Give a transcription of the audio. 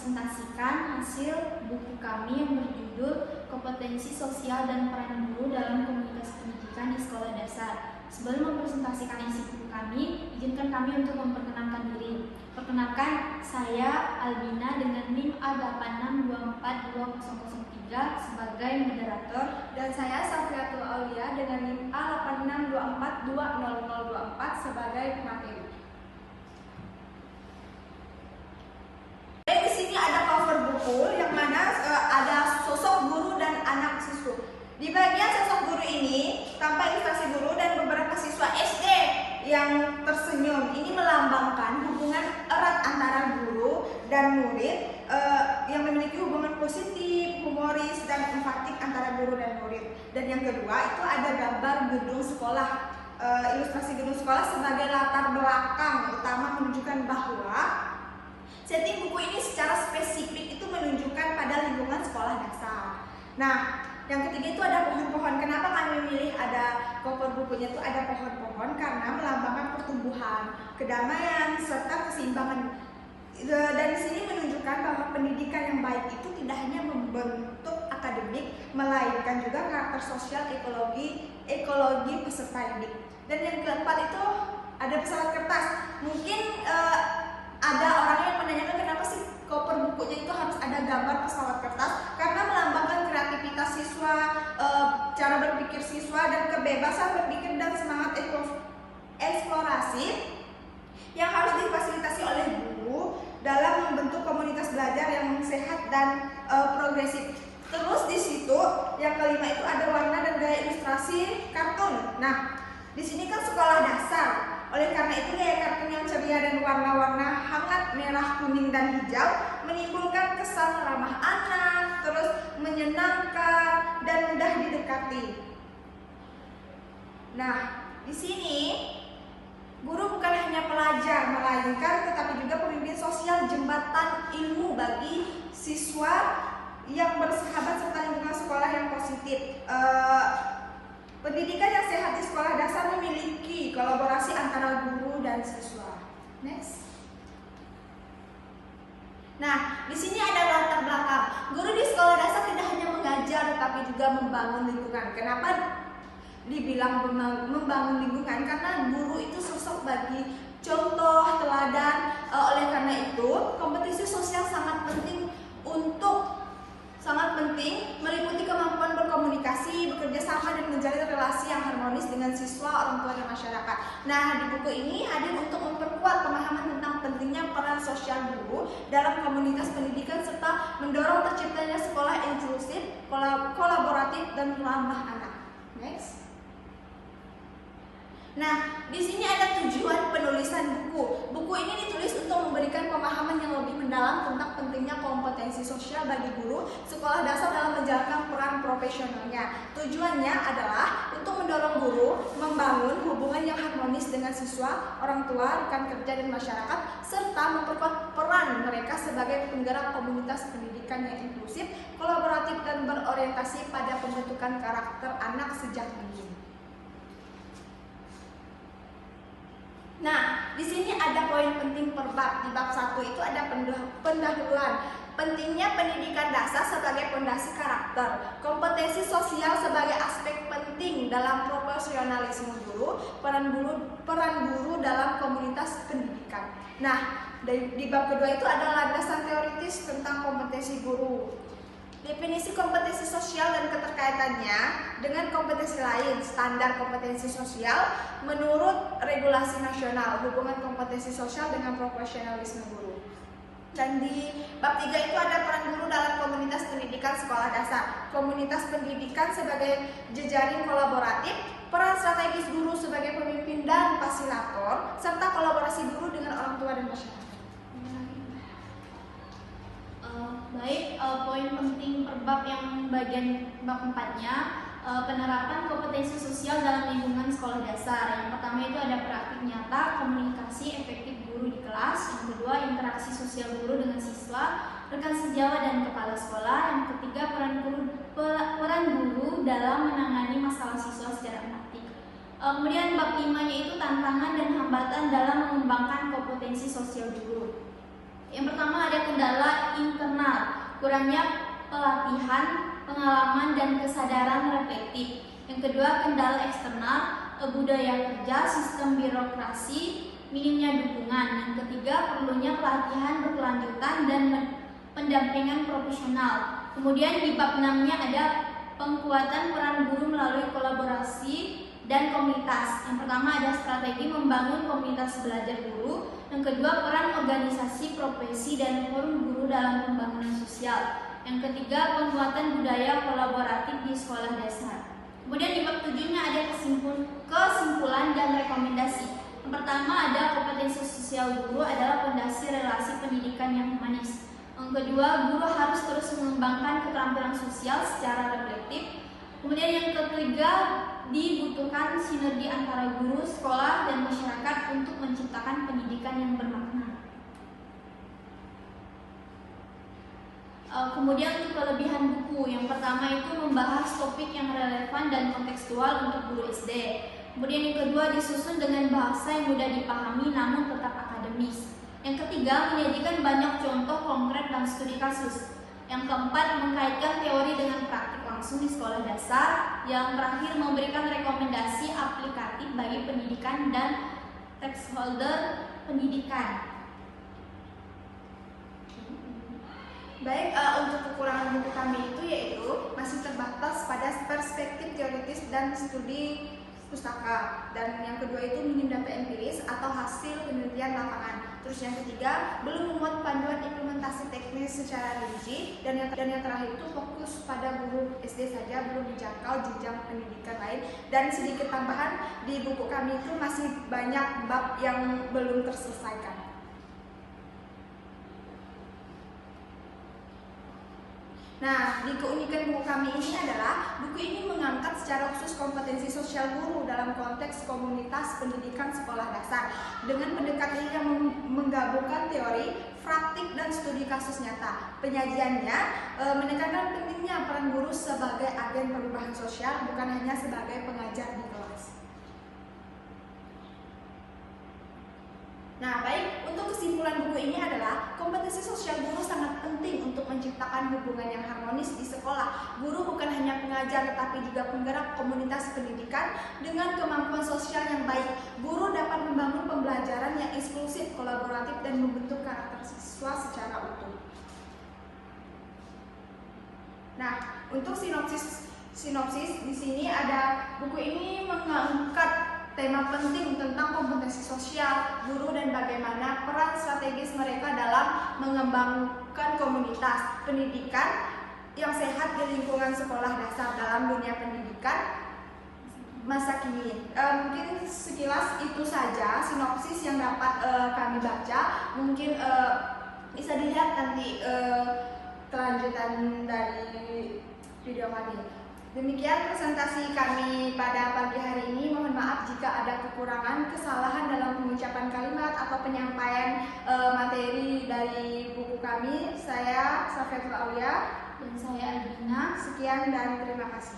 mempresentasikan hasil buku kami yang berjudul Kompetensi Sosial dan Peran Guru dalam Komunitas Pendidikan di Sekolah Dasar. Sebelum mempresentasikan isi buku kami, izinkan kami untuk memperkenalkan diri. Perkenalkan, saya Albina dengan NIM A86242003 sebagai moderator, dan saya Safriatul Aulia dengan NIM A86242004 sebagai pemateri. Di sini ada cover buku yang mana ada sosok guru dan anak siswa. Di bagian sosok guru ini tampak ilustrasi guru dan beberapa siswa SD yang tersenyum. Ini melambangkan hubungan erat antara guru dan murid yang memiliki hubungan positif, humoris, dan empatik antara guru dan murid. Dan yang kedua itu ada gambar gedung sekolah, ilustrasi gedung sekolah sebagai latar belakang utama menunjukkan bahwa setting buku ini secara spesifik itu menunjukkan pada lingkungan sekolah dasar. Nah, yang ketiga itu ada pohon-pohon. Kenapa kami memilih ada cover bukunya itu ada pohon-pohon? Karena melambangkan pertumbuhan, kedamaian, serta keseimbangan. Dan di sini menunjukkan bahwa pendidikan yang baik itu tidak hanya membentuk akademik, melainkan juga karakter sosial, ekologi peserta didik. Dan yang keempat itu ada pesawat kertas. Mungkin ada orang yang menanyakan kenapa sih cover bukunya itu harus ada gambar pesawat kertas, karena melambangkan kreativitas siswa, cara berpikir siswa, dan kebebasan berpikir dan semangat eksplorasi yang harus difasilitasi oleh guru dalam membentuk komunitas belajar yang sehat dan progresif. Terus di situ yang kelima itu ada warna dan gaya ilustrasi kartun. Nah, di sini kan sekolah dasar. Oleh karena itu gaya kartun yang ceria dan warna-warna hangat merah, kuning, dan hijau menimbulkan kesan ramah anak, terus menyenangkan dan mudah didekati. Nah, di sini guru bukan hanya pelajar, melainkan tetapi juga pemimpin sosial, jembatan ilmu bagi siswa yang bersahabat serta lingkungan sekolah yang positif. Pendidikan yang sehat di sekolah dasar memiliki kolaborasi antara guru dan siswa. Next. Nah, di sini ada latar belakang. Guru di sekolah dasar tidak hanya mengajar, tetapi juga membangun lingkungan. Kenapa dibilang membangun lingkungan? Karena guru itu sosok bagi contoh, teladan. Oleh karena itu, kompetisi sosial sangat penting meliputi kemampuan berkomunikasi, bekerja sama, dan menjalin relasi yang harmonis dengan siswa, orang tua, dan masyarakat. Nah, di buku ini hadir untuk memperkuat pemahaman tentang pentingnya peran sosial guru dalam komunitas pendidikan serta mendorong terciptanya sekolah inklusif, kolaboratif, dan ramah anak. Next. Nah, di sini ada tujuan penulisan buku. Buku ini ditulis untuk memberikan pemahaman yang lebih mendalam tentang pentingnya kompetensi sosial bagi guru sekolah dasar dalam menjalankan peran profesionalnya. Tujuannya adalah untuk mendorong guru membangun hubungan yang harmonis dengan siswa, orang tua, rekan kerja, dan masyarakat, serta memperkuat peran mereka sebagai penggerak komunitas pendidikan yang inklusif, kolaboratif, dan berorientasi pada pembentukan karakter anak sejak dini. Nah, di sini ada poin penting per bab. Di bab 1 itu ada pendahuluan. Pentingnya pendidikan dasar sebagai fondasi karakter, kompetensi sosial sebagai aspek penting dalam profesionalisme guru, peran guru dalam komunitas pendidikan. Nah, di bab kedua itu ada landasan teoritis tentang kompetensi guru. Definisi kompetensi sosial dan keterkaitannya dengan kompetensi lain, standar kompetensi sosial menurut regulasi nasional, hubungan kompetensi sosial dengan profesionalisme guru. Dan di bab 3 itu ada peran guru dalam komunitas pendidikan sekolah dasar, komunitas pendidikan sebagai jejaring kolaboratif, peran strategis guru sebagai pemimpin dan fasilitator, serta kolaborasi guru dengan orang tua dan masyarakat. Poin penting per bab yang bagian bab 4-nya, penerapan kompetensi sosial dalam lingkungan sekolah dasar. Yang pertama itu ada praktik nyata, komunikasi efektif guru di kelas. Yang kedua, interaksi sosial guru dengan siswa, rekan sejawat, dan kepala sekolah. Yang ketiga, peran guru dalam menangani masalah siswa secara empati. Kemudian bab 5-nya itu tantangan dan hambatan dalam mengembangkan kompetensi sosial guru. Yang pertama ada kendala internal, kurangnya pelatihan, pengalaman, dan kesadaran reflektif. Yang kedua, kendala eksternal, budaya kerja, sistem birokrasi, minimnya dukungan. Yang ketiga, perlunya pelatihan berkelanjutan dan pendampingan profesional. Kemudian di bab 6-nya ada penguatan peran guru melalui kolaborasi dan komunitas. Yang pertama ada strategi membangun komunitas belajar guru. Yang kedua, peran organisasi profesi dan forum guru dalam pembangunan sosial. Yang ketiga, penguatan budaya kolaboratif di sekolah dasar. Kemudian di bab 7-nya ada kesimpulan dan rekomendasi. Yang pertama ada kompetensi sosial guru adalah fondasi relasi pendidikan yang humanis. Yang kedua, guru harus terus mengembangkan keterampilan sosial secara reflektif. Kemudian yang ketiga, dibutuhkan sinergi antara guru, sekolah, dan masyarakat untuk menciptakan pendidikan yang bermakna. Kemudian untuk kelebihan buku, yang pertama itu membahas topik yang relevan dan kontekstual untuk guru SD. Kemudian yang kedua, disusun dengan bahasa yang mudah dipahami namun tetap akademis. Yang ketiga, menyajikan banyak contoh konkret dan studi kasus. Yang keempat, mengkaitkan teori dengan praktik langsung di sekolah dasar. Yang terakhir, memberikan rekomendasi aplikatif bagi pendidikan dan stakeholder pendidikan. Baik, untuk kekurangan buku kami itu yaitu masih terbatas pada perspektif teoritis dan studi pustaka. Dan yang kedua itu minim data empiris atau hasil penelitian lapangan. Terus yang ketiga, belum memuat panduan implementasi teknis secara rinci. Dan yang terakhir itu fokus pada guru SD saja, belum dijangkau jenjang pendidikan lain. Dan sedikit tambahan, di buku kami itu masih banyak bab yang belum terselesaikan. Nah, di keunikan buku kami ini adalah buku ini mengangkat secara khusus kompetensi sosial guru dalam konteks komunitas pendidikan sekolah dasar dengan pendekatan yang menggabungkan teori, praktik, dan studi kasus nyata. Penyajiannya menekankan pentingnya peran guru sebagai agen perubahan sosial, bukan hanya sebagai pengajar di kelas. Nah, baik, untuk kesimpulan buku ini adalah kompetensi sosial guru sangat penting untuk menciptakan hubungan yang harmonis di sekolah. Guru bukan hanya pengajar tetapi juga penggerak komunitas pendidikan dengan kemampuan sosial yang baik. Guru dapat membangun pembelajaran yang inklusif, kolaboratif, dan membentuk karakter siswa secara utuh. Nah, untuk sinopsis di sini ada buku ini mengangkat tema penting tentang kompetensi sosial guru dan bagaimana peran strategis mereka dalam mengembangkan komunitas pendidikan yang sehat di lingkungan sekolah dasar dalam dunia pendidikan masa kini. Mungkin sekilas itu saja sinopsis yang dapat kami baca. Mungkin bisa dilihat nanti kelanjutan dari video kami. Demikian presentasi kami pada pagi hari ini. Mohon maaf jika ada kekurangan, kesalahan dalam pengucapan kalimat atau penyampaian materi dari buku kami. Saya Safiatul Aulia Dan saya Albina. Sekian dan terima kasih.